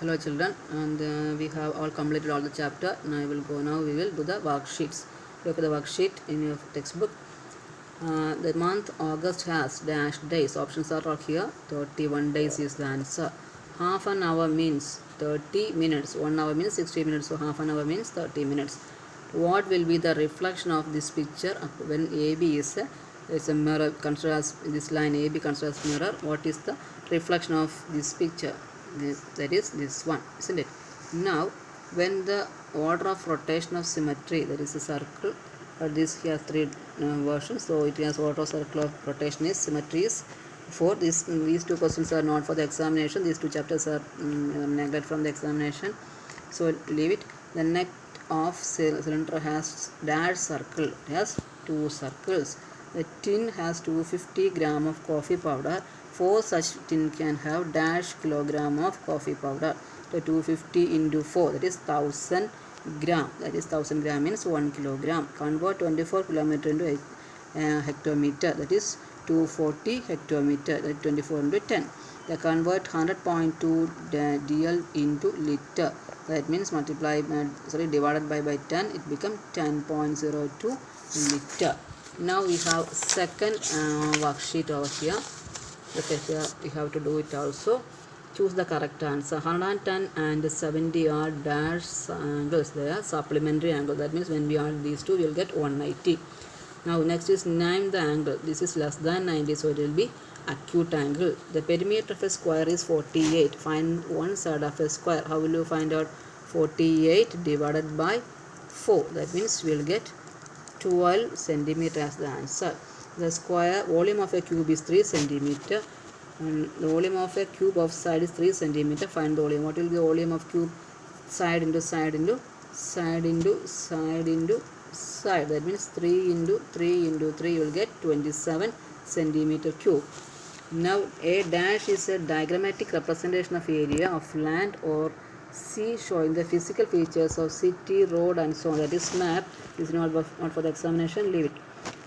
Hello children, and we have all completed all the chapter. Now we will do the worksheets. Look at the worksheet in your textbook. The month August has dash days. Options are all here. 31 days is the answer. Half an hour means 30 minutes. 1 hour means 60 minutes. So half an hour means 30 minutes. What will be the reflection of this picture when AB is a mirror? Consider as this line AB considered as mirror. What is the reflection of this picture? That is this one, isn't it? Now, when the order of rotation of symmetry, that is a circle, this here three versions, so it has order of circle of rotation is symmetry is 4. These two questions are not for the examination. These two chapters are neglected from the examination, so leave it. The neck of cylinder has dash circle. It has two circles. The tin has 250 gram of coffee powder. 4 such tin can have dash kilogram of coffee powder. So 250 into 4, that is 1000 gram. That is 1000 gram means 1 kilogram. Convert 24 kilometer into hectometer. That is 240 hectometer. That is 24 into 10. They convert 100.2 dl into liter. That means divided by 10, it becomes 10.02 liter. Now we have second worksheet over here. Okay, here we have to do it also. Choose the correct answer. 110 and 70 are dash angles. They are supplementary angle. That means when we add these two, we will get 180. Now next is name the angle. This is less than 90, so it will be acute angle. The perimeter of a square is 48. Find one side of a square. How will you find out? 48 divided by 4. That means we will get 12 centimeter as the answer. The square volume of a cube is 3 centimeter. And the volume of a cube of side is 3 centimeter. Find the volume. What will be the volume of cube? Side into side into side into side into side. That means 3 into 3 into 3. You will get 27 centimeter cube. Now a dash is a diagrammatic representation of area of land or sea showing the physical features of city, road and so on. That is map. This is not for the examination. Leave it.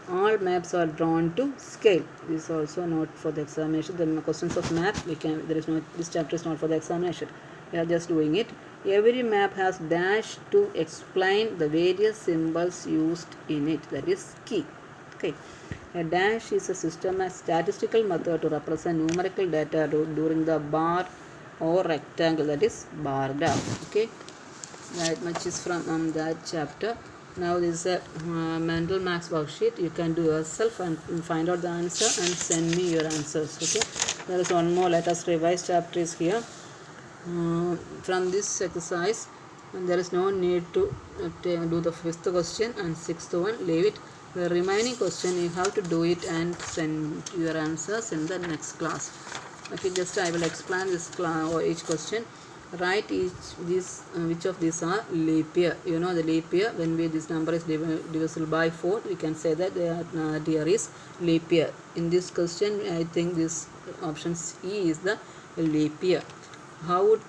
All maps are drawn to scale. This is also not for the examination. The questions of map, this chapter is not for the examination. We are just doing it. Every map has dash to explain the various symbols used in it. That is key. Okay. A dash is a statistical method to represent numerical data during the bar or rectangle. That is bar graph. Okay. That much is from that chapter. Now this is a mental maths worksheet. You can do yourself and find out the answer and send me your answers. Okay. There is one more. Let us revise chapters here. From this exercise, there is no need to do the 5th question and 6th one. Leave it. The remaining question you have to do it and send your answers in the next class. Okay. Just I will explain this or each question. Write which of these are leap year. You know the leap year, when this number is divisible by 4, we can say that the year is leap year. In this question, I think this option E is the leap year. How would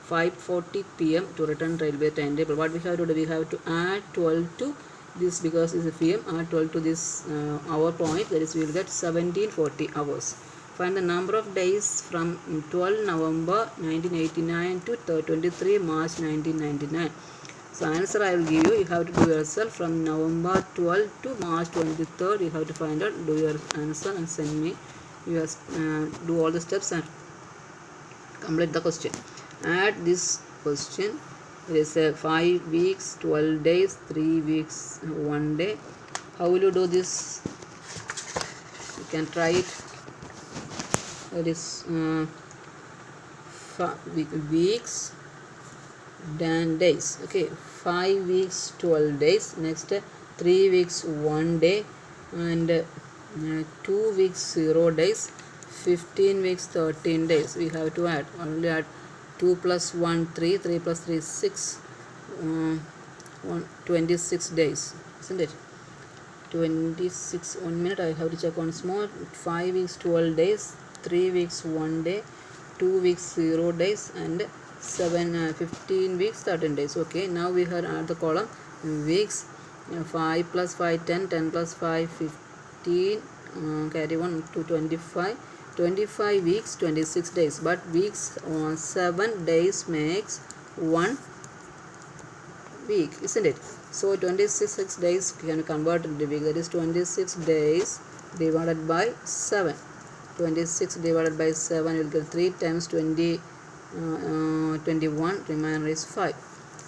5:40 p.m. to return railway timetable? What we have to do? We have to add 12 to this, because it's a p.m. Add 12 to this hour point. That is, we will get 1740 hours. Find the number of days from 12 November 1989 to 23 March 1999. So answer I will give you. You have to do yourself. From November 12 to March 23rd, you have to find out. Do your answer and send me. You do all the steps and complete the question. Add this question. It is 5 weeks, 12 days, 3 weeks, 1 day. How will you do this? You can try it. It is weeks then days. Okay, 5 weeks 12 days. Next 3 weeks 1 day, and 2 weeks 0 days. 15 weeks 13 days. We have to add. Only add 2 plus 1 3, 3 plus 3 6, 26 days, isn't it? 26. 1 minute, I have to check once more. 5 weeks 12 days, 3 weeks 1 day, 2 weeks 0 days, and 15 weeks 13 days. Okay, now we have add the column weeks. 5 plus 5 10, 10 plus 5 15, carry 1 to 25, 25 weeks, 26 days. But weeks 7 days makes 1 week, isn't it? So 26 days can be converted into week. That is 26 days divided by 7. 26 divided by 7 will get 3 times 20, 21, remainder is 5.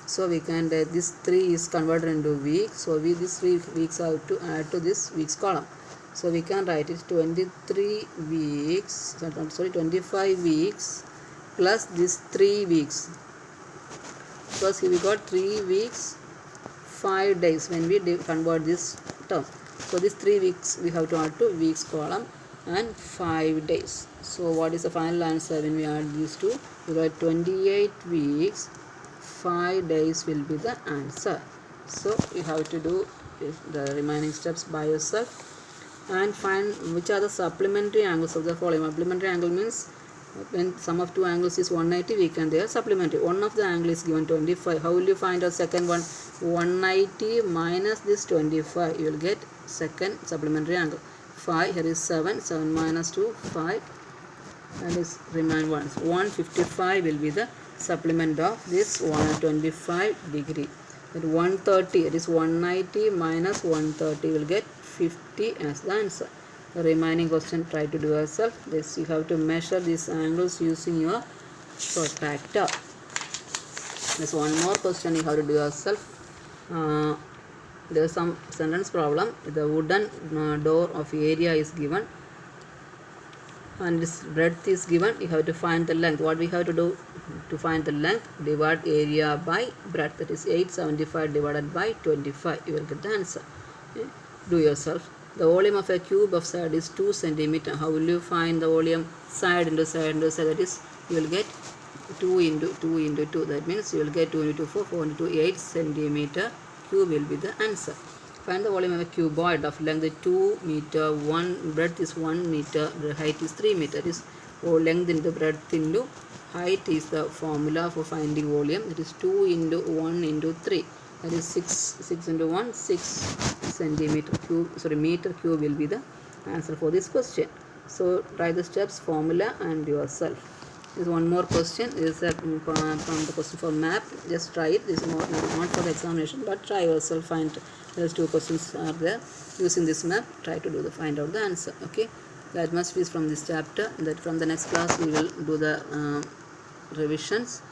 So we can this 3 is converted into weeks. So these 3 weeks have to add to this weeks column. So we can write it 23 weeks, 25 weeks plus this 3 weeks. Because we got 3 weeks, 5 days when we convert this term. So this 3 weeks we have to add to weeks column and 5 days. So what is the final answer when we add these two? We got 28 weeks, 5 days will be the answer. So you have to do the remaining steps by yourself and find which are the supplementary angles of the following. Supplementary angle means when sum of two angles is 180, we can there supplementary. One of the angle is given 25. How will you find the second one? 190 minus this 25. You will get second supplementary angle. 5, here is 7. 7 minus 2, 5. And this remain 1. 155 will be the supplement of this 125 degree. At 130, it is 190 minus 130 will get 50 as the answer. The remaining question try to do yourself. This you have to measure these angles using your protractor. There's one more question you have to do yourself. There is some sentence problem. The wooden door of area is given and this breadth is given. You have to find the length. What we have to do to find the length? Divide area by breadth. That is 875 divided by 25. You will get the answer. Okay. Do yourself. The volume of a cube of side is 2 centimeter. How will you find the volume side into side into side? That is, you will get 2 into 2 into 2. That means you will get 2 into 4, 4 into 8 centimeter cube will be the answer. Find the volume of a cuboid of length 2 meter, 1 breadth is 1 meter, the height is 3 meter. That is length into breadth into height is the formula for finding volume. That is 2 into 1 into 3. That is 6 into 1, 6 centimeter cube, meter cube will be the answer for this question. So try the steps, formula and yourself. There is one more question. This is from the question for map. Just try it. This is not for the examination, but try yourself. Find those 2 questions are there. Using this map, try to find out the answer. Okay. That much is from this chapter. That from the next class we will do the revisions.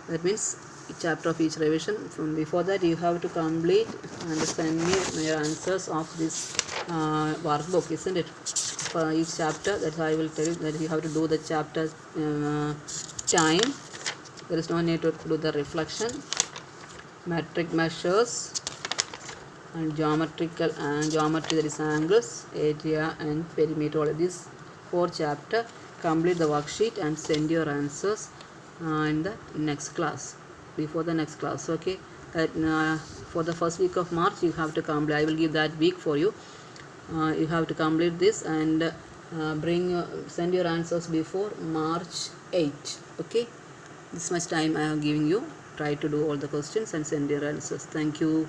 That means each chapter of each revision. From before that you have to complete and send me your answers of this workbook, isn't it? For each chapter, that I will tell you that you have to do the chapter time. There is no need to do the reflection, metric measures and geometry, that is angles, area and perimeter. All of these 4 chapters. Complete the worksheet and send your answers in the next class, before the next class. Okay. For the first week of March you have to complete. I will give that week for you. You have to complete this and send your answers before March 8. Okay. This much time I am giving you. Try to do all the questions and send your answers. Thank you.